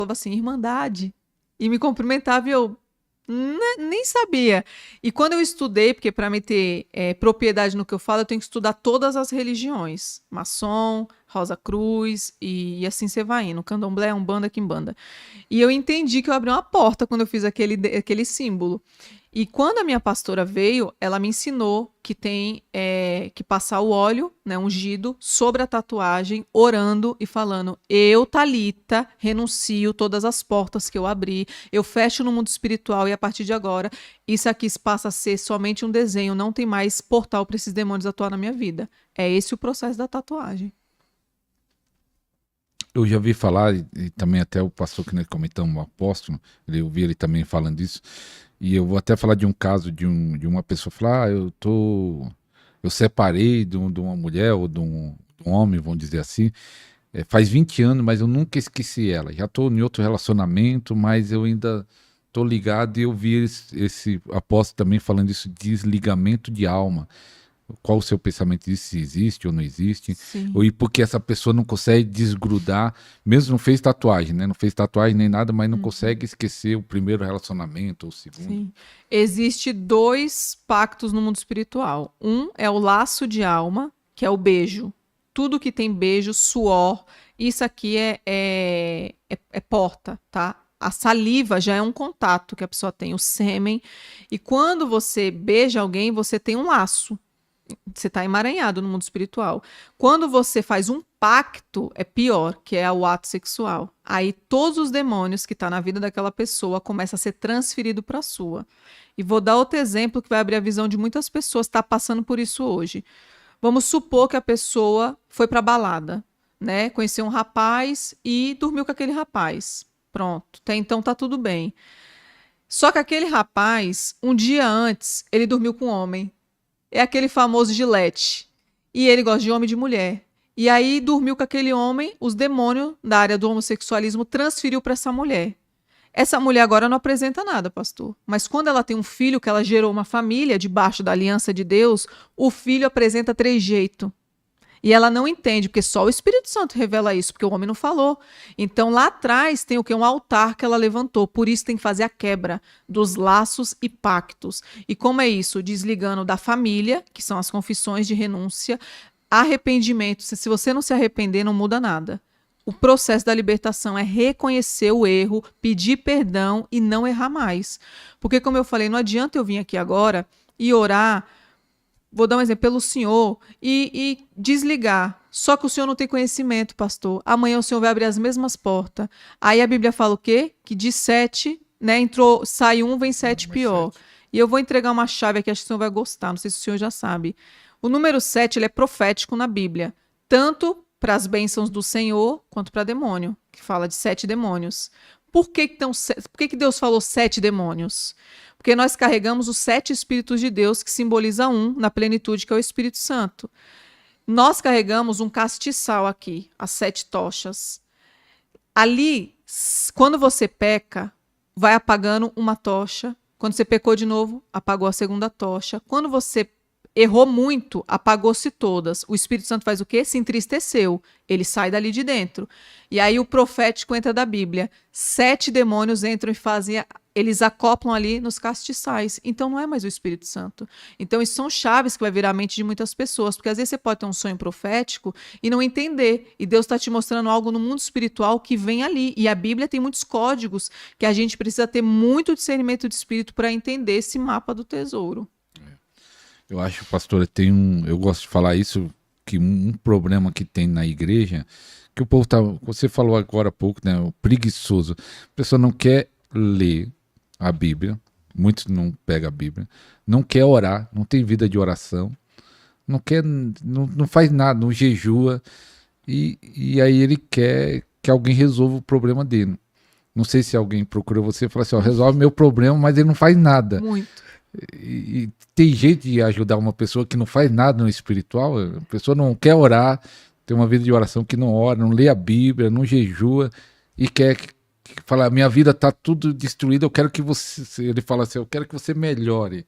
falava assim, Irmandade, e me cumprimentava e eu nem sabia. E quando eu estudei, porque para me ter propriedade no que eu falo, eu tenho que estudar todas as religiões. Maçom, Rosa Cruz e assim você vai indo. Candomblé, Umbanda, Quimbanda. E eu entendi que eu abri uma porta quando eu fiz aquele símbolo. E quando a minha pastora veio, ela me ensinou que tem que passar o óleo, né, ungido, sobre a tatuagem, orando e falando: Eu, Thalita, renuncio todas as portas que eu abri, eu fecho no mundo espiritual e a partir de agora, isso aqui passa a ser somente um desenho, não tem mais portal para esses demônios atuar na minha vida. É esse o processo da tatuagem. Eu já vi falar, e também até o pastor que nós comentamos, o apóstolo, eu vi ele também falando disso, e eu vou até falar de um caso de uma pessoa falar, eu separei de uma mulher ou de um homem, vamos dizer assim, faz 20 anos, mas eu nunca esqueci ela. Já estou em outro relacionamento, mas eu ainda estou ligado e eu vi esse apóstolo também falando isso, desligamento de alma. Qual o seu pensamento disso, se existe ou não existe? Sim. E porque essa pessoa não consegue desgrudar, mesmo não fez tatuagem, né? Não fez tatuagem nem nada, mas não consegue esquecer o primeiro relacionamento ou o segundo. Sim. Existe dois pactos no mundo espiritual. Um é o laço de alma, que é o beijo. Tudo que tem beijo, suor, isso aqui é porta, tá? A saliva já é um contato que a pessoa tem, o sêmen. E quando você beija alguém, você tem um laço. Você está emaranhado no mundo espiritual. Quando você faz um pacto, é pior, que é o ato sexual. Aí todos os demônios que estão na vida daquela pessoa começam a ser transferidos para a sua. E vou dar outro exemplo que vai abrir a visão de muitas pessoas que estão passando por isso hoje. Vamos supor que a pessoa foi para balada, né? Conheceu um rapaz e dormiu com aquele rapaz. Pronto, até então tá tudo bem. Só que aquele rapaz, um dia antes, ele dormiu com um homem. É aquele famoso Gillette. E ele gosta de homem e de mulher. E aí dormiu com aquele homem, os demônios da área do homossexualismo transferiu para essa mulher. Essa mulher agora não apresenta nada, pastor. Mas quando ela tem um filho, que ela gerou uma família debaixo da aliança de Deus, o filho apresenta trejeito. E ela não entende, porque só o Espírito Santo revela isso, porque o homem não falou. Então lá atrás tem o que? Um altar que ela levantou. Por isso tem que fazer a quebra dos laços e pactos. E como é isso? Desligando da família, que são as confissões de renúncia, arrependimento. Se você não se arrepender, não muda nada. O processo da libertação é reconhecer o erro, pedir perdão e não errar mais. Porque, como eu falei, não adianta eu vir aqui agora e orar. Vou dar um exemplo, pelo senhor, e desligar. Só que o senhor não tem conhecimento, pastor. Amanhã o senhor vai abrir as mesmas portas. Aí a Bíblia fala o quê? Que de 7, né, sai um, vem 7 pior. E eu vou entregar uma chave aqui, acho que o senhor vai gostar, não sei se o senhor já sabe. O número 7, ele é profético na Bíblia. Tanto para as bênçãos do Senhor, quanto para demônio, que fala de 7 demônios. Por que Deus falou 7 demônios? Porque nós carregamos os 7 Espíritos de Deus, que simboliza um na plenitude, que é o Espírito Santo. Nós carregamos um castiçal aqui, as 7 tochas. Ali, quando você peca, vai apagando uma tocha. Quando você pecou de novo, apagou a segunda tocha. Quando você errou muito, apagou-se todas. O Espírito Santo faz o quê? Se entristeceu. Ele sai dali de dentro. E aí o profético entra da Bíblia. 7 demônios entram e fazem... Eles acoplam ali nos castiçais. Então não é mais o Espírito Santo. Então isso são chaves que vai virar a mente de muitas pessoas. Porque às vezes você pode ter um sonho profético e não entender. E Deus está te mostrando algo no mundo espiritual que vem ali. E a Bíblia tem muitos códigos que a gente precisa ter muito discernimento de espírito para entender esse mapa do tesouro. Eu acho, pastor, eu gosto de falar isso, que um problema que tem na igreja, que o povo você falou agora há pouco, né, o preguiçoso. A pessoa não quer ler a Bíblia, muitos não pegam a Bíblia, não quer orar, não tem vida de oração, não faz nada, não jejua, e aí ele quer que alguém resolva o problema dele. Não sei se alguém procura você e fala assim, ó, resolve meu problema, mas ele não faz nada. Muito. E tem jeito de ajudar uma pessoa que não faz nada no espiritual, a pessoa não quer orar, tem uma vida de oração que não ora, não lê a Bíblia, não jejua e quer falar, minha vida está tudo destruída, eu quero que ele fala assim, eu quero que você melhore.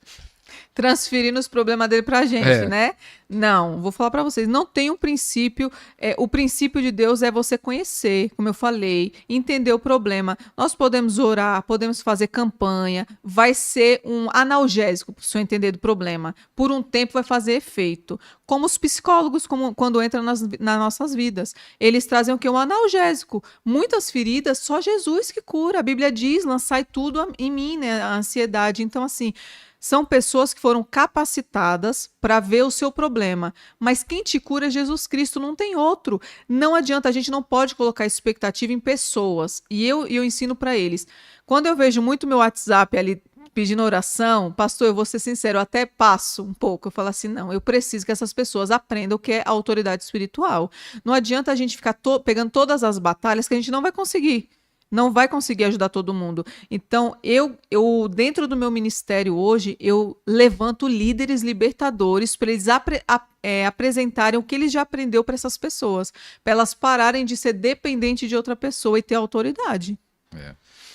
Transferindo os problemas dele pra gente, né? Não, vou falar para vocês, não tem um princípio, o princípio de Deus é você conhecer, como eu falei, entender o problema. Nós podemos orar, podemos fazer campanha, vai ser um analgésico para o senhor entender do problema. Por um tempo vai fazer efeito. Como os psicólogos, quando entram nas nossas vidas, eles trazem o que? Um analgésico. Muitas feridas, só Jesus que cura. A Bíblia diz, lançai tudo em mim, né? A ansiedade. Então, assim, são pessoas que foram capacitadas para ver o seu problema. Mas quem te cura é Jesus Cristo, não tem outro. Não adianta, a gente não pode colocar expectativa em pessoas. E eu ensino para eles. Quando eu vejo muito meu WhatsApp ali pedindo oração, pastor, eu vou ser sincero, eu até passo um pouco. Eu falo assim, não, eu preciso que essas pessoas aprendam o que é autoridade espiritual. Não adianta a gente ficar pegando todas as batalhas que a gente não vai conseguir. Não vai conseguir ajudar todo mundo. Então, eu dentro do meu ministério hoje, eu levanto líderes libertadores para eles apresentarem o que eles já aprendeu para essas pessoas, para elas pararem de ser dependentes de outra pessoa e ter autoridade.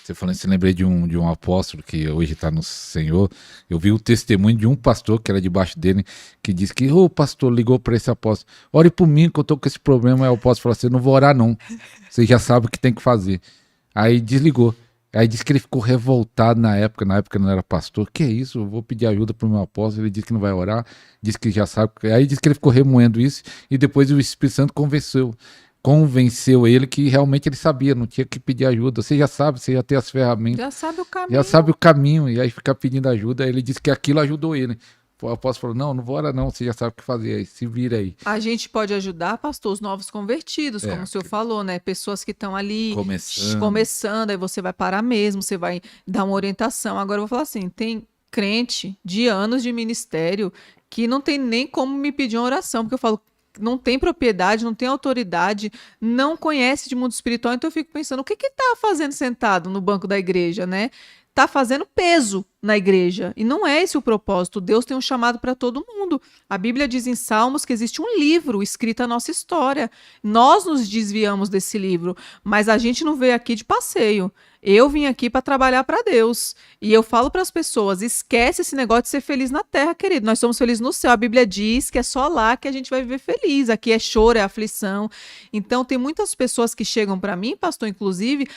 Você falando isso, eu lembrei de um apóstolo que hoje está no Senhor. Eu vi o testemunho de um pastor que era debaixo dele, que disse que o pastor ligou para esse apóstolo, ore por mim que eu estou com esse problema. Aí o apóstolo falou assim, não vou orar não, você já sabe o que tem que fazer. Aí desligou. Aí disse que ele ficou revoltado na época não era pastor. Que é isso? Eu vou pedir ajuda para o meu apóstolo. Ele disse que não vai orar, disse que já sabe. Aí disse que ele ficou remoendo isso e depois o Espírito Santo convenceu ele que realmente ele sabia, não tinha que pedir ajuda. Você já sabe, você já tem as ferramentas. Já sabe o caminho. Já sabe o caminho. E aí ficar pedindo ajuda. Aí ele disse que aquilo ajudou ele. O apóstolo falou, não vou orar não, você já sabe o que fazer aí, se vira aí. A gente pode ajudar, pastor, os novos convertidos, como o senhor falou, né? Pessoas que estão ali começando, aí você vai parar mesmo, você vai dar uma orientação. Agora eu vou falar assim, tem crente de anos de ministério que não tem nem como me pedir uma oração, porque eu falo, não tem propriedade, não tem autoridade, não conhece de mundo espiritual, então eu fico pensando, o que que tá fazendo sentado no banco da igreja, né? Tá fazendo peso na igreja. E não é esse o propósito. Deus tem um chamado para todo mundo. A Bíblia diz em Salmos que existe um livro escrito a nossa história. Nós nos desviamos desse livro, mas a gente não veio aqui de passeio. Eu vim aqui para trabalhar para Deus. E eu falo para as pessoas, esquece esse negócio de ser feliz na terra, querido. Nós somos felizes no céu. A Bíblia diz que é só lá que a gente vai viver feliz. Aqui é choro, é aflição. Então tem muitas pessoas que chegam para mim, pastor, inclusive,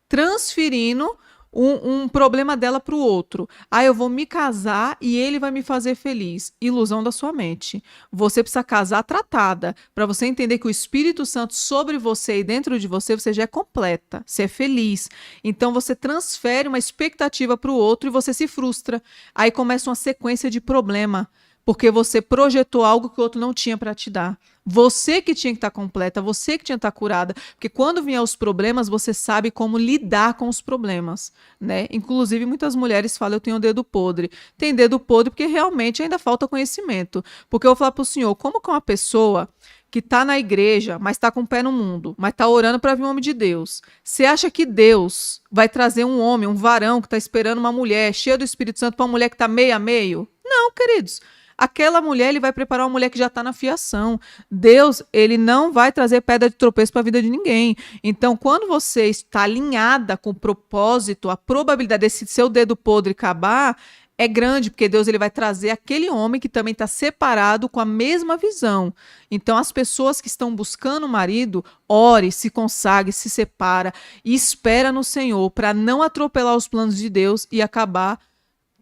transferindo um problema dela para o outro. Eu vou me casar e ele vai me fazer feliz. Ilusão da sua mente. Você precisa casar tratada, para você entender que o Espírito Santo sobre você e dentro de você, você já é completa, você é feliz. Então você transfere uma expectativa para o outro e você se frustra. Aí começa uma sequência de problema, porque você projetou algo que o outro não tinha para te dar. Você que tinha que estar completa, você que tinha que estar curada, porque quando vier os problemas, você sabe como lidar com os problemas, né? Inclusive, muitas mulheres falam, eu tenho dedo podre. Tem dedo podre porque realmente ainda falta conhecimento. Porque eu vou falar para o senhor, como que uma pessoa que está na igreja, mas está com o pé no mundo, mas está orando para vir um homem de Deus, você acha que Deus vai trazer um homem, um varão que está esperando uma mulher cheia do Espírito Santo para uma mulher que está meio a meio? Não, queridos. Aquela mulher, ele vai preparar uma mulher que já está na fiação. Deus, ele não vai trazer pedra de tropeço para a vida de ninguém. Então, quando você está alinhada com o propósito, a probabilidade desse seu dedo podre acabar é grande, porque Deus ele vai trazer aquele homem que também está separado com a mesma visão. Então, as pessoas que estão buscando o marido, ore, se consagre, se separa e espera no Senhor para não atropelar os planos de Deus e acabar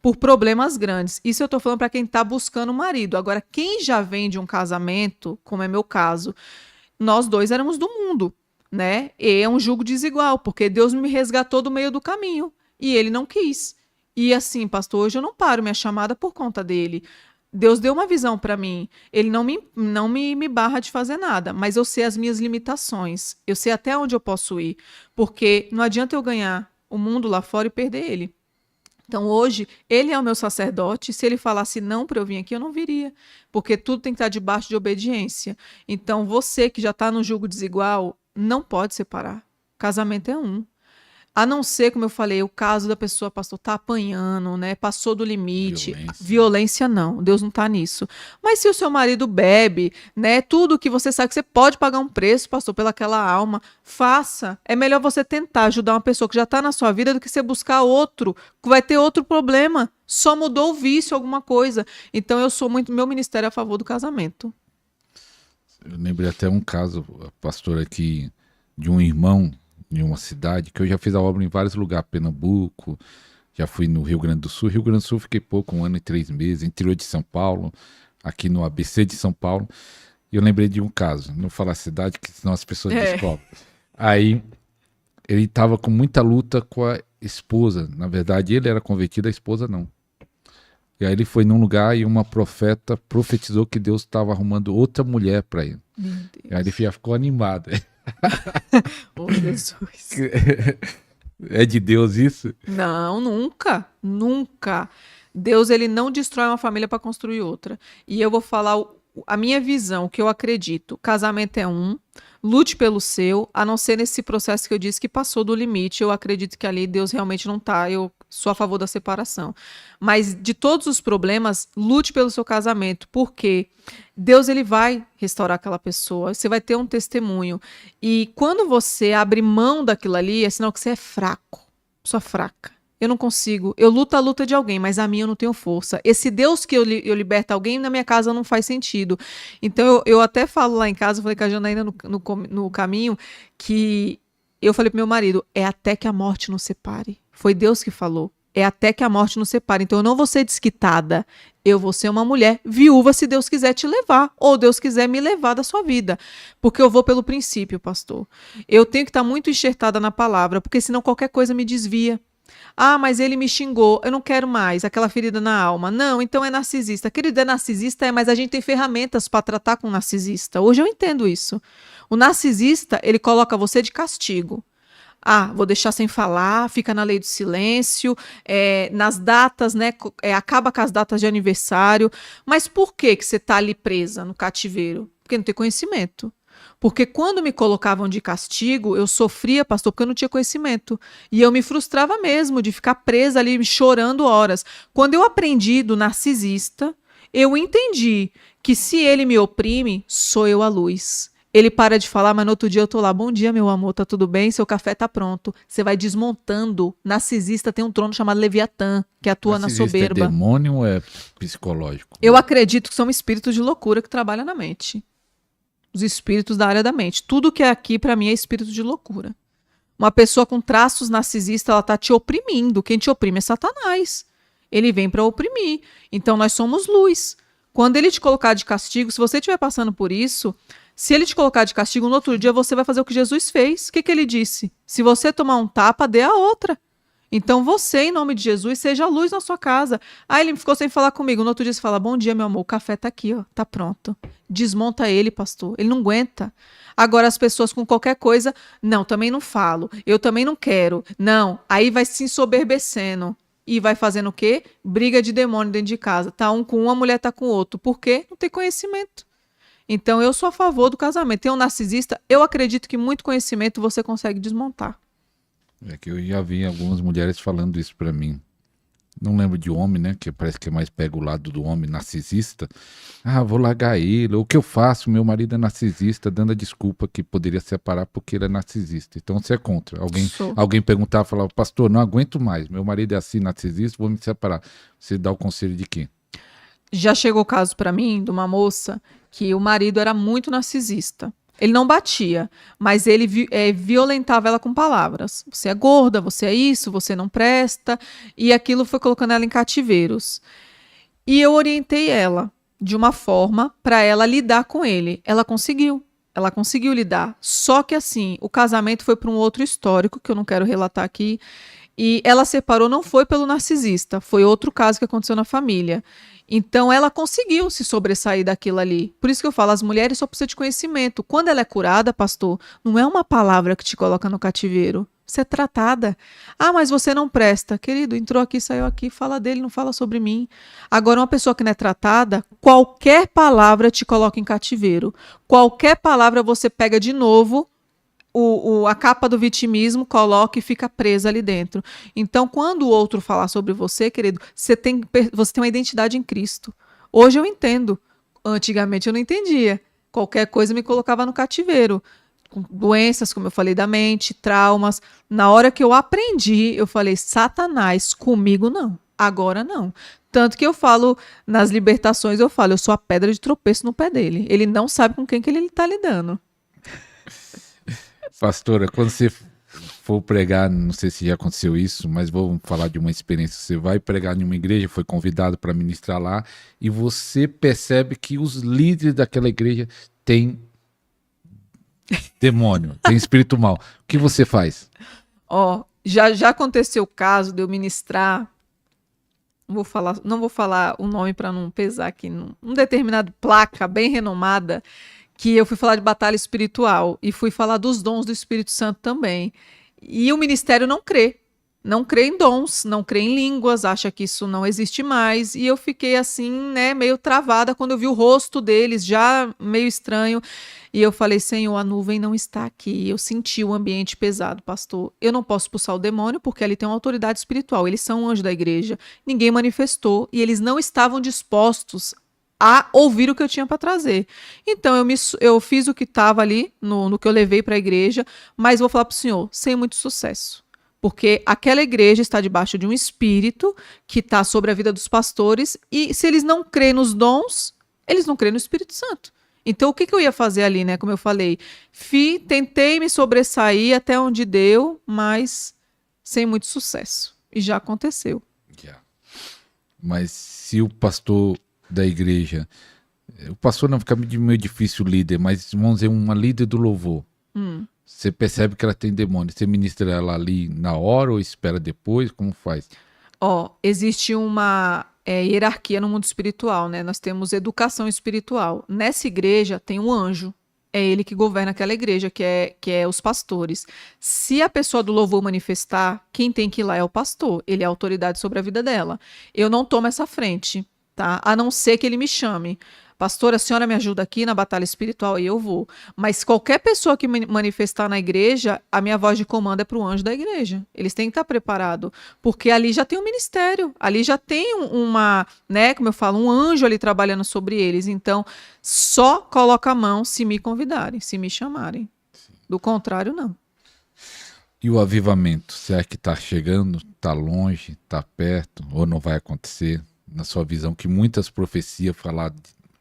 por problemas grandes. Isso eu estou falando para quem está buscando um marido. Agora, quem já vem de um casamento, como é meu caso, nós dois éramos do mundo, né? E é um jugo desigual, porque Deus me resgatou do meio do caminho e ele não quis. E assim, pastor, hoje eu não paro minha chamada por conta dele. Deus deu uma visão para mim. Ele não me barra de fazer nada, mas eu sei as minhas limitações. Eu sei até onde eu posso ir, porque não adianta eu ganhar o mundo lá fora e perder ele. Então, hoje, ele é o meu sacerdote. Se ele falasse não para eu vir aqui, eu não viria. Porque tudo tem que estar debaixo de obediência. Então, você que já está no jugo desigual, não pode separar. Casamento é um. A não ser, como eu falei, o caso da pessoa, pastor, tá apanhando, né? Passou do limite. Violência. Violência não, Deus não tá nisso. Mas se o seu marido bebe, né? Tudo que você sabe que você pode pagar um preço, pastor, pelaquela alma, faça. É melhor você tentar ajudar uma pessoa que já tá na sua vida do que você buscar outro, que vai ter outro problema. Só mudou o vício, alguma coisa. Então eu sou muito, meu ministério é a favor do casamento. Eu lembrei até um caso, pastor, aqui, de um irmão em uma cidade, que eu já fiz a obra em vários lugares, Pernambuco, já fui no Rio Grande do Sul. Rio Grande do Sul fiquei pouco, 1 ano e 3 meses, interior de São Paulo, aqui no ABC de São Paulo. E eu lembrei de um caso, não vou falar a cidade, que senão as pessoas descobrem. Aí, ele estava com muita luta com a esposa. Na verdade, ele era convertido, a esposa não. E aí ele foi num lugar e uma profeta profetizou que Deus estava arrumando outra mulher para ele. Meu E aí ele já ficou animado. Oh, Jesus. É de Deus isso? Não, nunca, nunca. Deus, ele não destrói uma família para construir outra. E eu vou falar a minha visão, o que eu acredito. Casamento é lute pelo seu, a não ser nesse processo que eu disse que passou do limite. Eu acredito que ali Deus realmente não tá. Eu sou a favor da separação. Mas de todos os problemas, lute pelo seu casamento, porque Deus, ele vai restaurar aquela pessoa. Você vai ter um testemunho. E quando você abre mão daquilo ali, é sinal que você é fraco. Pessoa fraca. Eu não consigo. Eu luto a luta de alguém, mas a minha eu não tenho força. Esse Deus que eu liberta alguém, na minha casa não faz sentido. Então, eu até falo lá em casa, eu falei com a Janaína no caminho, que eu falei pro meu marido, é até que a morte nos separe. Foi Deus que falou. É até que a morte nos separe. Então, eu não vou ser desquitada. Eu vou ser uma mulher viúva se Deus quiser te levar. Ou Deus quiser me levar da sua vida. Porque eu vou pelo princípio, pastor. Eu tenho que estar muito enxertada na palavra, porque senão qualquer coisa me desvia. Ah, mas ele me xingou, eu não quero mais, aquela ferida na alma. Não, então é narcisista. Querido, é narcisista, mas a gente tem ferramentas para tratar com o narcisista. Hoje eu entendo isso. O narcisista, ele coloca você de castigo. Ah, vou deixar sem falar, fica na lei do silêncio, nas datas, né? Acaba com as datas de aniversário. Mas por que você está ali presa no cativeiro? Porque não tem conhecimento. Porque quando me colocavam de castigo, eu sofria, pastor, porque eu não tinha conhecimento. E eu me frustrava mesmo de ficar presa ali, chorando horas. Quando eu aprendi do narcisista, eu entendi que se ele me oprime, sou eu a luz. Ele para de falar, mas no outro dia eu tô lá. Bom dia, meu amor, tá tudo bem? Seu café tá pronto. Você vai desmontando. Narcisista tem um trono chamado Leviatã, que atua na soberba. É demônio ou é psicológico? Eu acredito que são espíritos de loucura que trabalham na mente. Os espíritos da área da mente. Tudo que é aqui, para mim, é espírito de loucura. Uma pessoa com traços narcisistas, ela tá te oprimindo. Quem te oprime é Satanás. Ele vem para oprimir. Então, nós somos luz. Quando ele te colocar de castigo, se você estiver passando por isso, se ele te colocar de castigo, no outro dia você vai fazer o que Jesus fez. O que ele disse? Se você tomar um tapa, dê a outra. Então você, em nome de Jesus, seja a luz na sua casa. Aí ele ficou sem falar comigo. No outro dia você fala, bom dia, meu amor, o café tá aqui, ó, tá pronto. Desmonta ele, pastor. Ele não aguenta. Agora as pessoas com qualquer coisa, não, também não falo. Eu também não quero. Não, aí vai se ensoberbecendo. E vai fazendo o quê? Briga de demônio dentro de casa. Tá um com um, a mulher tá com o outro. Por quê? Não tem conhecimento. Então eu sou a favor do casamento. Tem um narcisista, eu acredito que muito conhecimento você consegue desmontar. É que eu já vi algumas mulheres falando isso pra mim. Não lembro de homem, né? Que parece que é mais pega o lado do homem narcisista. Ah, vou largar ele. O que eu faço? Meu marido é narcisista, dando a desculpa que poderia separar porque ele é narcisista. Então você é contra. Alguém perguntava, falava, pastor, não aguento mais. Meu marido é assim, narcisista, vou me separar. Você dá o conselho de quê? Já chegou o caso pra mim de uma moça que o marido era muito narcisista. Ele não batia, mas ele violentava ela com palavras. Você é gorda, você é isso, você não presta. E aquilo foi colocando ela em cativeiros. E eu orientei ela de uma forma para ela lidar com ele. Ela conseguiu lidar. Só que assim, o casamento foi para um outro histórico, que eu não quero relatar aqui. E ela separou, não foi pelo narcisista, foi outro caso que aconteceu na família. Então ela conseguiu se sobressair daquilo ali. Por isso que eu falo, as mulheres só precisam de conhecimento. Quando ela é curada, pastor, não é uma palavra que te coloca no cativeiro. Você é tratada. Ah, mas você não presta. Querido, entrou aqui, saiu aqui, fala dele, não fala sobre mim. Agora, uma pessoa que não é tratada, qualquer palavra te coloca em cativeiro. Qualquer palavra você pega de novo, a capa do vitimismo, coloca e fica presa ali dentro. Então, quando o outro falar sobre você, querido, você tem uma identidade em Cristo. Hoje eu entendo. Antigamente eu não entendia. Qualquer coisa me colocava no cativeiro. Com doenças, como eu falei, da mente, traumas. Na hora que eu aprendi, eu falei, Satanás, comigo não. Agora não. Tanto que eu falo, nas libertações, eu falo, eu sou a pedra de tropeço no pé dele. Ele não sabe com quem que ele está lidando. Pastora, quando você for pregar, não sei se já aconteceu isso, mas vou falar de uma experiência. Você vai pregar em uma igreja, foi convidado para ministrar lá, e você percebe que os líderes daquela igreja têm demônio, têm espírito mal. O que você faz? Ó, já aconteceu o caso de eu ministrar. Não vou falar o nome para não pesar aqui. Um determinado placa bem renomada, que eu fui falar de batalha espiritual e fui falar dos dons do Espírito Santo também. E o ministério não crê. Não crê em dons, não crê em línguas, acha que isso não existe mais. E eu fiquei assim, né, meio travada quando eu vi o rosto deles, já meio estranho. E eu falei, Senhor, a nuvem não está aqui. Eu senti o ambiente pesado, pastor. Eu não posso expulsar o demônio porque ali tem uma autoridade espiritual. Eles são um anjo da igreja. Ninguém manifestou e eles não estavam dispostos a ouvir o que eu tinha para trazer. Então eu fiz o que estava ali no que eu levei para a igreja, mas vou falar para o senhor, sem muito sucesso. Porque aquela igreja está debaixo de um espírito que está sobre a vida dos pastores e se eles não crêem nos dons, eles não crêem no Espírito Santo. Então, o que eu ia fazer ali, né? Como eu falei, tentei me sobressair até onde deu, mas sem muito sucesso. E já aconteceu. Yeah. Mas se o pastor da igreja, o pastor não fica meio difícil líder, mas vamos dizer, uma líder do louvor, você percebe que ela tem demônio, você ministra ela ali na hora ou espera depois, como faz? Existe uma hierarquia no mundo espiritual, né? Nós temos educação espiritual. Nessa igreja tem um anjo, é ele que governa aquela igreja, que é os pastores. Se a pessoa do louvor manifestar, quem tem que ir lá é o pastor, ele é a autoridade sobre a vida dela. Eu não tomo essa frente, tá? A não ser que ele me chame. Pastora, a senhora me ajuda aqui na batalha espiritual e eu vou. Mas qualquer pessoa que manifestar na igreja, a minha voz de comando é para o anjo da igreja. Eles têm que estar preparados, porque ali já tem um ministério, ali já tem né, como eu falo, um anjo ali trabalhando sobre eles. Então, só coloca a mão se me convidarem, se me chamarem. Do contrário, não. E o avivamento, será que está chegando, está longe, está perto, ou não vai acontecer? Na sua visão, que muitas profecias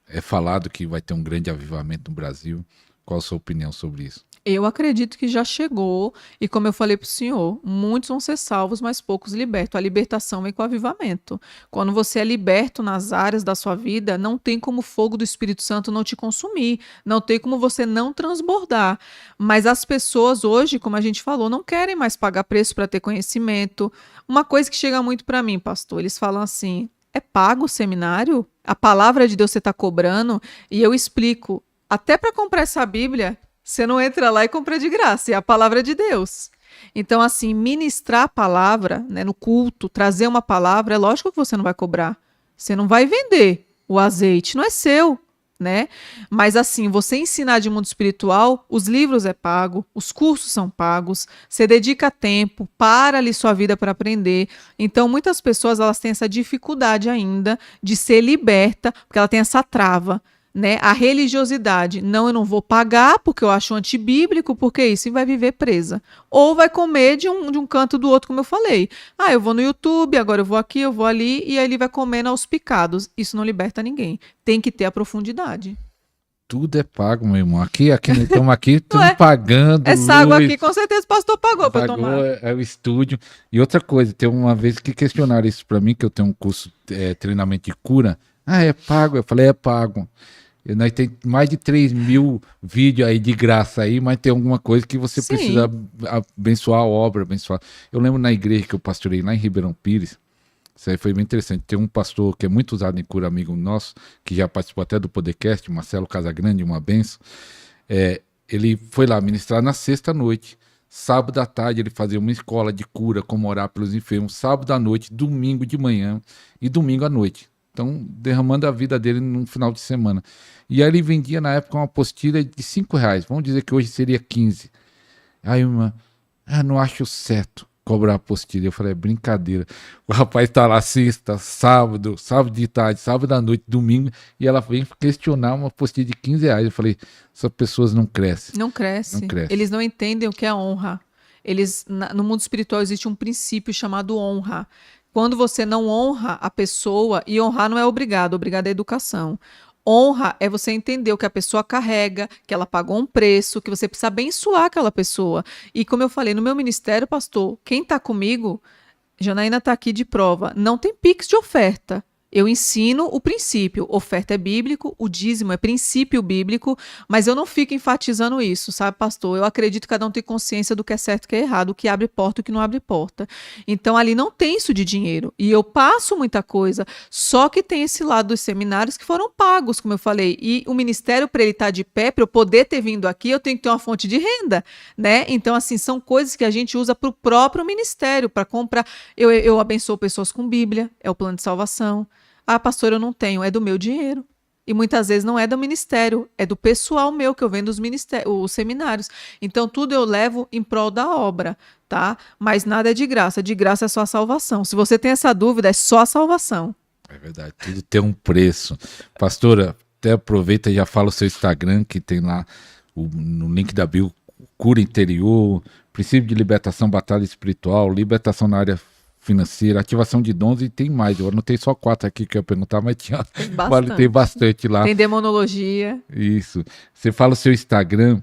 é falado que vai ter um grande avivamento no Brasil. Qual a sua opinião sobre isso? Eu acredito que já chegou, e como eu falei para o senhor, muitos vão ser salvos, mas poucos libertos. A libertação vem com o avivamento. Quando você é liberto nas áreas da sua vida, não tem como o fogo do Espírito Santo não te consumir, não tem como você não transbordar. Mas as pessoas hoje, como a gente falou, não querem mais pagar preço para ter conhecimento. Uma coisa que chega muito para mim, pastor, eles falam assim, é pago o seminário? A palavra de Deus você está cobrando? E eu explico, até para comprar essa Bíblia, você não entra lá e compra de graça, é a palavra de Deus. Então, assim, ministrar a palavra, né, no culto, trazer uma palavra, é lógico que você não vai cobrar. Você não vai vender o azeite, não é seu, né? Mas, assim, você ensinar de mundo espiritual, os livros é pago, os cursos são pagos, você dedica tempo, para ali sua vida para aprender. Então, muitas pessoas, elas têm essa dificuldade ainda de ser liberta, porque ela tem essa trava. Né? A religiosidade, não, eu não vou pagar porque eu acho antibíblico, porque isso, e vai viver presa. Ou vai comer de um canto do outro, como eu falei. Eu vou no YouTube, agora eu vou aqui, eu vou ali, e aí ele vai comendo aos picados. Isso não liberta ninguém. Tem que ter a profundidade. Tudo é pago, meu irmão. Estamos pagando. Essa água aqui, com certeza, o pastor pagou para tomar. É o estúdio. E outra coisa, tem uma vez que questionaram isso para mim, que eu tenho um curso, treinamento de cura. É pago? Eu falei, é pago. Nós tem mais de 3.000 vídeos aí de graça aí, mas tem alguma coisa que você precisa abençoar a obra, abençoar. Eu lembro na igreja que eu pastorei lá em Ribeirão Pires, isso aí foi bem interessante. Tem um pastor que é muito usado em cura, amigo nosso, que já participou até do podcast, Marcelo Casagrande, uma benção. Ele foi lá ministrar na sexta-noite. Sábado à tarde ele fazia uma escola de cura, como orar pelos enfermos. Sábado à noite, domingo de manhã e domingo à noite. Então, derramando a vida dele no final de semana. E aí ele vendia, na época, uma apostila de R$5. Vamos dizer que hoje seria 15. Aí, irmã, não acho certo cobrar apostila. Eu falei, é brincadeira. O rapaz tá lá sexta, sábado de tarde, sábado à noite, domingo, e ela vem questionar uma apostila de R$ 15. Eu falei, essas pessoas não crescem. Não cresce. Não cresce. Eles não entendem o que é honra. No mundo espiritual existe um princípio chamado honra. Quando você não honra a pessoa, e honrar não é obrigado é educação. Honra é você entender o que a pessoa carrega, que ela pagou um preço, que você precisa abençoar aquela pessoa. E como eu falei, no meu ministério, pastor, quem está comigo, Janaína está aqui de prova, não tem pix de oferta. Eu ensino o princípio. Oferta é bíblico, o dízimo é princípio bíblico, mas eu não fico enfatizando isso, sabe, pastor? Eu acredito que cada um tem consciência do que é certo e o que é errado, o que abre porta e o que não abre porta. Então, ali não tem isso de dinheiro. E eu passo muita coisa, só que tem esse lado dos seminários que foram pagos, como eu falei. E o ministério, para ele estar de pé, para eu poder ter vindo aqui, eu tenho que ter uma fonte de renda, né? Então, assim, são coisas que a gente usa para o próprio ministério, para comprar. Eu abençoo pessoas com Bíblia, é o plano de salvação. Ah, pastor, eu não tenho, é do meu dinheiro. E muitas vezes não é do ministério, é do pessoal meu que eu vendo os seminários. Então, tudo eu levo em prol da obra, tá? Mas nada é de graça é só a salvação. Se você tem essa dúvida, é só a salvação. É verdade, tudo tem um preço. Pastora, até aproveita e já fala o seu Instagram, que tem lá no link da bio, cura interior, princípio de libertação, batalha espiritual, libertação na área financeira, ativação de dons e tem mais. Eu anotei só 4 aqui que eu ia perguntar, mas tem bastante lá. Tem demonologia. Isso. Você fala o seu Instagram,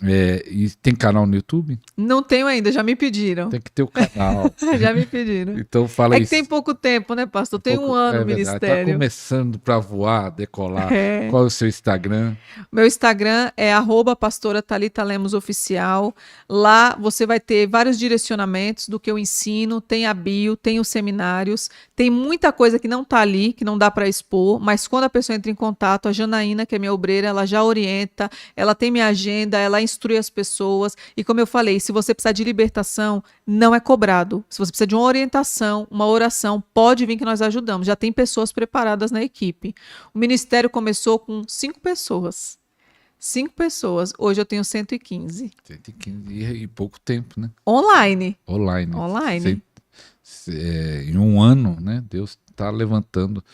e tem canal no YouTube? Não tenho ainda, já me pediram. Tem que ter o canal. Já me pediram. Então fala isso. É que tem pouco tempo, né, pastor? Tem um ano no ministério. Tá começando para voar, decolar. Qual é o seu Instagram? Meu Instagram é @pastora Thalita Lemos Oficial. Lá você vai ter vários direcionamentos do que eu ensino. Tem a bio, tem os seminários. Tem muita coisa que não tá ali, que não dá para expor. Mas quando a pessoa entra em contato, a Janaína, que é minha obreira, ela já orienta. Ela tem minha agenda, ela instrui as pessoas. E como eu falei, se você precisar de libertação, não é cobrado. Se você precisa de uma orientação, uma oração, pode vir que nós ajudamos. Já tem pessoas preparadas na equipe. O ministério começou com 5 pessoas. 5 pessoas. Hoje eu tenho 115. 115 e pouco tempo, né? Online. Em um ano, né? Deus está levantando.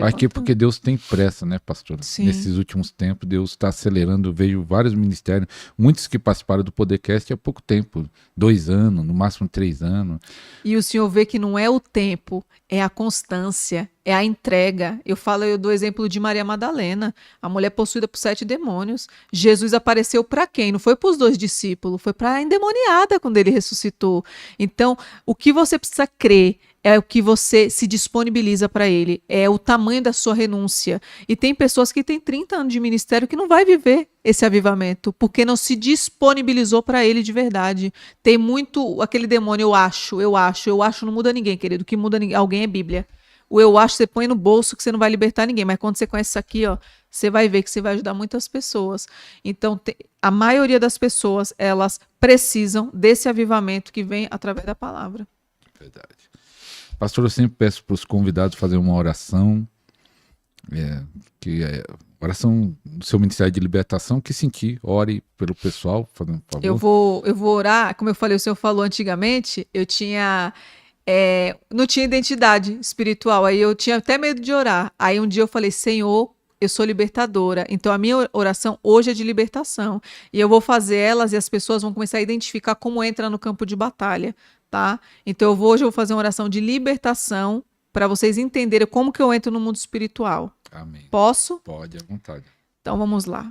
Acho que é porque Deus tem pressa, né, pastor? Sim. Nesses últimos tempos, Deus está acelerando. Eu vejo vários ministérios, muitos que participaram do Podcast há pouco tempo, 2 anos, no máximo 3 anos. E o senhor vê que não é o tempo, é a constância, é a entrega. Eu dou exemplo de Maria Madalena, a mulher possuída por 7 demônios. Jesus apareceu para quem? Não foi para os 2 discípulos, foi para a endemoniada quando ele ressuscitou. Então, o que você precisa crer é o que você se disponibiliza para ele, é o tamanho da sua renúncia. E tem pessoas que têm 30 anos de ministério que não vai viver esse avivamento, porque não se disponibilizou para ele de verdade. Tem muito aquele demônio, eu acho, não muda ninguém, querido, o que muda alguém é Bíblia. O eu acho você põe no bolso que você não vai libertar ninguém, mas quando você conhece isso aqui, ó, você vai ver que você vai ajudar muitas pessoas. Então, a maioria das pessoas, elas precisam desse avivamento que vem através da palavra. Verdade. Pastor, eu sempre peço para os convidados fazer uma oração, oração do seu Ministério de Libertação, que sentir, ore pelo pessoal, fazendo um favor. Eu vou orar, como eu falei, o senhor falou antigamente, eu tinha... não tinha identidade espiritual, aí eu tinha até medo de orar. Aí um dia eu falei, Senhor, eu sou libertadora, então a minha oração hoje é de libertação. E eu vou fazer elas e as pessoas vão começar a identificar como entra no campo de batalha, tá? Então hoje eu vou fazer uma oração de libertação para vocês entenderem como que eu entro no mundo espiritual. Amém. Posso? Pode, à vontade. Então vamos lá.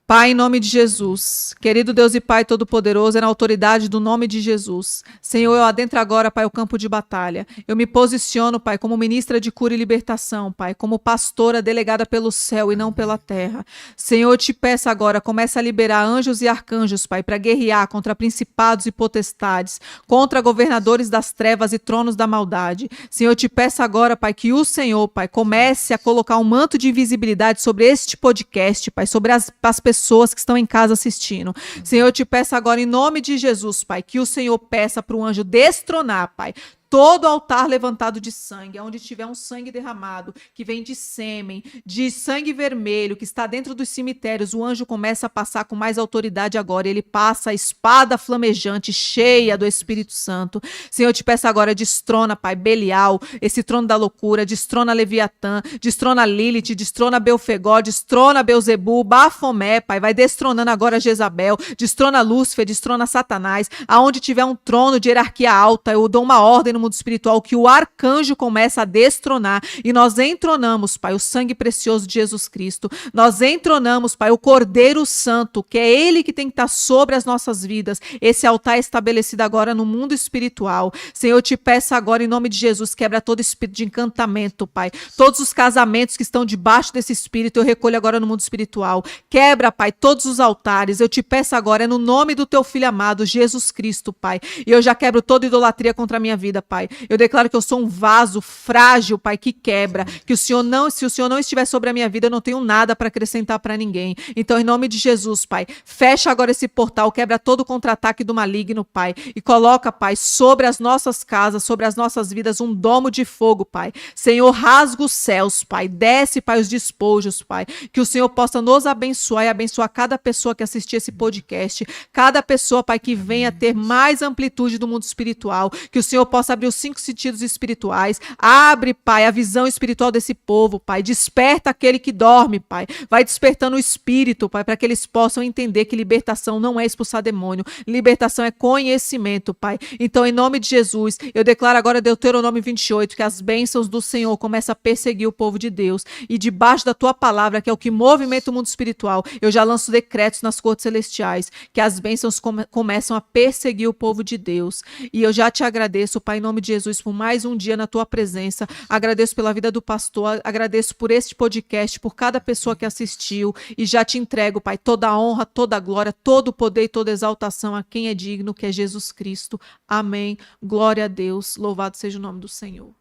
Pai, em nome de Jesus, querido Deus e Pai Todo-Poderoso, é na autoridade do nome de Jesus. Senhor, eu adentro agora, Pai, o campo de batalha. Eu me posiciono, Pai, como ministra de cura e libertação, Pai, como pastora delegada pelo céu e não pela terra. Senhor, eu te peço agora, começa a liberar anjos e arcanjos, Pai, para guerrear contra principados e potestades, contra governadores das trevas e tronos da maldade. Senhor, eu te peço agora, Pai, que o Senhor, Pai, comece a colocar um manto de invisibilidade sobre este podcast, Pai, sobre as pessoas que estão em casa assistindo. Senhor, eu te peço agora em nome de Jesus, Pai, que o Senhor peça para o anjo destronar, Pai, todo altar levantado de sangue, onde tiver um sangue derramado, que vem de sêmen, de sangue vermelho, que está dentro dos cemitérios, o anjo começa a passar com mais autoridade agora. Ele passa a espada flamejante, cheia do Espírito Santo. Senhor, eu te peço agora, destrona, Pai, Belial, esse trono da loucura, destrona Leviatã, destrona Lilith, destrona Belfegó, destrona Beuzebu, Bafomé, Pai, vai destronando agora Jezabel, destrona Lúcifer, destrona Satanás. Aonde tiver um trono de hierarquia alta, eu dou uma ordem no mundo espiritual que o arcanjo começa a destronar e nós entronamos, Pai, o sangue precioso de Jesus Cristo. Nós entronamos, Pai, o Cordeiro Santo, que é ele que tem que estar sobre as nossas vidas. Esse altar é estabelecido agora no mundo espiritual. Senhor, eu te peço agora, em nome de Jesus, quebra todo espírito de encantamento, Pai. Todos os casamentos que estão debaixo desse espírito, eu recolho agora no mundo espiritual. Quebra, Pai, todos os altares. Eu te peço agora, é no nome do teu Filho amado, Jesus Cristo, Pai. E eu já quebro toda idolatria contra a minha vida, Pai. Eu declaro que eu sou um vaso frágil, Pai, que quebra. Que se o Senhor não estiver sobre a minha vida, eu não tenho nada para acrescentar para ninguém. Então, em nome de Jesus, Pai, fecha agora esse portal, quebra todo o contra-ataque do maligno, Pai. E coloca, Pai, sobre as nossas casas, sobre as nossas vidas, um domo de fogo, Pai. Senhor, rasga os céus, Pai. Desce, Pai, os despojos, Pai. Que o Senhor possa nos abençoar e abençoar cada pessoa que assistir esse podcast. Cada pessoa, Pai, que venha ter mais amplitude do mundo espiritual. Que o Senhor possa abrir os 5 sentidos espirituais. Abre, Pai, a visão espiritual desse povo, Pai. Desperta aquele que dorme, Pai. Vai despertando o espírito, Pai, para que eles possam entender que libertação não é expulsar demônio. Libertação é conhecimento, Pai. Então, em nome de Jesus, eu declaro agora Deuteronômio 28, que as bênçãos do Senhor começam a perseguir o povo de Deus. E debaixo da tua palavra, que é o que movimenta o mundo espiritual, eu já lanço decretos nas cortes celestiais, que as bênçãos começam a perseguir o povo de Deus. E eu já te agradeço, Pai, em nome de Jesus, por mais um dia na tua presença. Agradeço pela vida do pastor, agradeço por este podcast, por cada pessoa que assistiu. E já te entrego, Pai, toda a honra, toda a glória, todo o poder e toda a exaltação a quem é digno, que é Jesus Cristo. Amém. Glória a Deus. Louvado seja o nome do Senhor.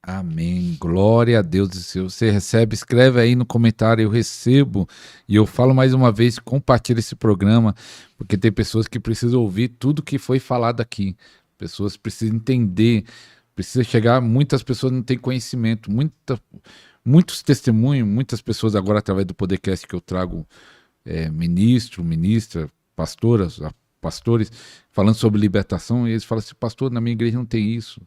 Amém. Glória a Deus. Se você recebe, escreve aí no comentário, eu recebo. E eu falo mais uma vez, compartilhe esse programa, porque tem pessoas que precisam ouvir tudo que foi falado aqui. Pessoas precisam entender, precisa chegar, muitas pessoas não têm conhecimento, muitos testemunhos, muitas pessoas agora através do podcast que eu trago, ministro, ministra, pastores, falando sobre libertação, e eles falam assim, pastor, na minha igreja não tem isso.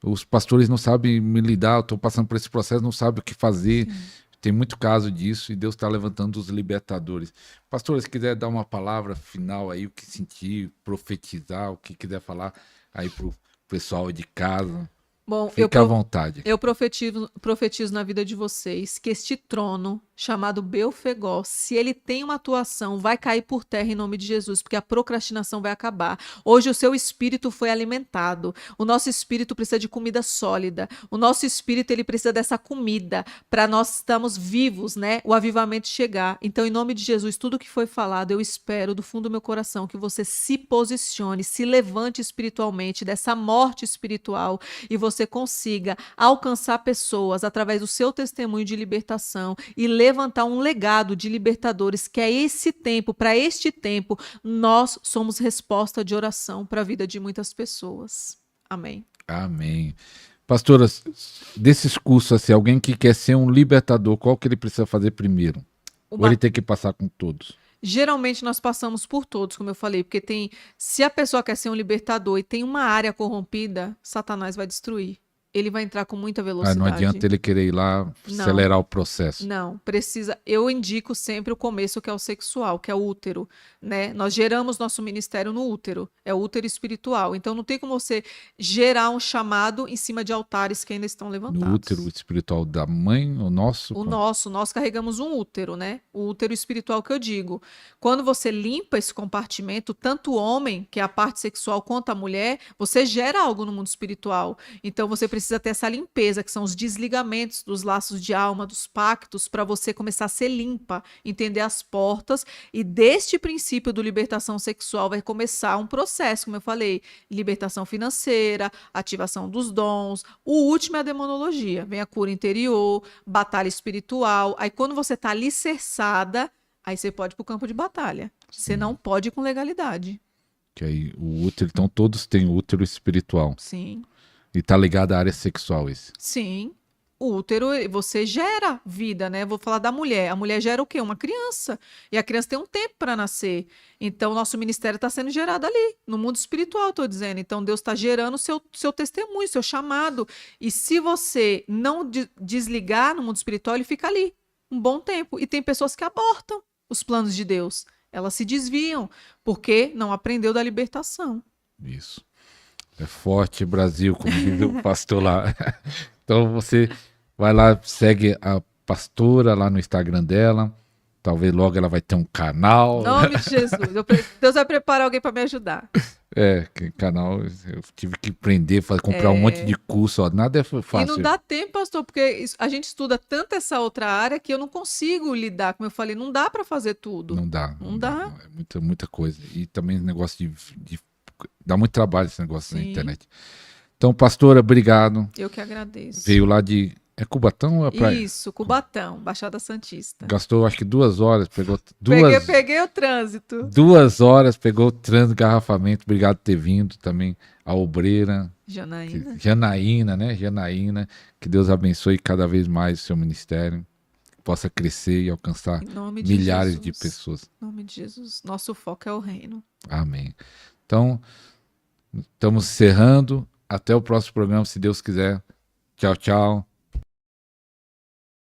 Os pastores não sabem me lidar, eu estou passando por esse processo, não sabem o que fazer. Sim. Tem muito caso disso e Deus está levantando os libertadores. Pastor, se quiser dar uma palavra final aí, o que sentir, profetizar, o que quiser falar aí para o pessoal de casa. Bom, fique à vontade. Eu profetizo na vida de vocês que este trono, chamado Belfegó, se ele tem uma atuação, vai cair por terra em nome de Jesus, porque a procrastinação vai acabar. Hoje o seu espírito foi alimentado. O nosso espírito precisa de comida sólida. O nosso espírito, ele precisa dessa comida para nós estarmos vivos, né? O avivamento chegar. Então, em nome de Jesus, tudo que foi falado, eu espero do fundo do meu coração que você se posicione, se levante espiritualmente dessa morte espiritual e você consiga alcançar pessoas através do seu testemunho de libertação e levantar um legado de libertadores, que é esse tempo, para este tempo, nós somos resposta de oração para a vida de muitas pessoas. Amém. Amém. Pastora, desses cursos, assim, alguém que quer ser um libertador, qual que ele precisa fazer primeiro? Ou ele tem que passar com todos? Geralmente nós passamos por todos, como eu falei, porque se a pessoa quer ser um libertador e tem uma área corrompida, Satanás vai destruir. Ele vai entrar com muita velocidade. Não adianta ele querer ir lá acelerar o processo. Não, precisa. Eu indico sempre o começo, que é o sexual, que é o útero, né? Nós geramos nosso ministério no útero, é o útero espiritual. Então não tem como você gerar um chamado em cima de altares que ainda estão levantados. No útero espiritual da mãe, o nosso? Nós carregamos um útero, né? O útero espiritual que eu digo. Quando você limpa esse compartimento, tanto o homem, que é a parte sexual, quanto a mulher, você gera algo no mundo espiritual. Então você precisa ter essa limpeza, que são os desligamentos dos laços de alma, dos pactos, para você começar a ser limpa, entender as portas. E deste princípio do libertação sexual vai começar um processo, como eu falei, libertação financeira, ativação dos dons. O último é a demonologia. Vem a cura interior, batalha espiritual. Aí quando você está alicerçada, aí você pode ir para o campo de batalha. Você não pode ir com legalidade. Que aí o útero, então todos têm útero espiritual. Sim. E tá ligado à área sexual esse. Sim. O útero, você gera vida, né? Vou falar da mulher. A mulher gera o quê? Uma criança. E a criança tem um tempo para nascer. Então, o nosso ministério está sendo gerado ali, no mundo espiritual, estou dizendo. Então, Deus está gerando o seu testemunho, seu chamado. E se você não desligar no mundo espiritual, ele fica ali um bom tempo. E tem pessoas que abortam os planos de Deus. Elas se desviam, porque não aprendeu da libertação. Isso. É forte, Brasil, como diz o pastor lá. Então você vai lá, segue a pastora lá no Instagram dela. Talvez logo ela vai ter um canal. Em nome de Jesus. Deus vai preparar alguém para me ajudar. Que canal eu tive que aprender, comprar um monte de curso. Ó, nada é fácil. E não dá tempo, pastor, porque a gente estuda tanto essa outra área que eu não consigo lidar. Como eu falei, não dá para fazer tudo. Não dá. Não dá. É muita coisa. E também negócio de dá muito trabalho esse negócio na internet. Então, pastora, obrigado. Eu que agradeço. Veio lá de... É Cubatão ou é praia? Isso, Cubatão, Baixada Santista. Gastou acho que 2 horas, pegou Peguei o trânsito. 2 horas, pegou o trânsito, engarrafamento. Obrigado por ter vindo também. A obreira. Janaína. Né? Janaína. Que Deus abençoe cada vez mais o seu ministério. Que possa crescer e alcançar milhares de pessoas. Em nome de Jesus. Nosso foco é o reino. Amém. Então, estamos encerrando. Até o próximo programa, se Deus quiser. Tchau, tchau.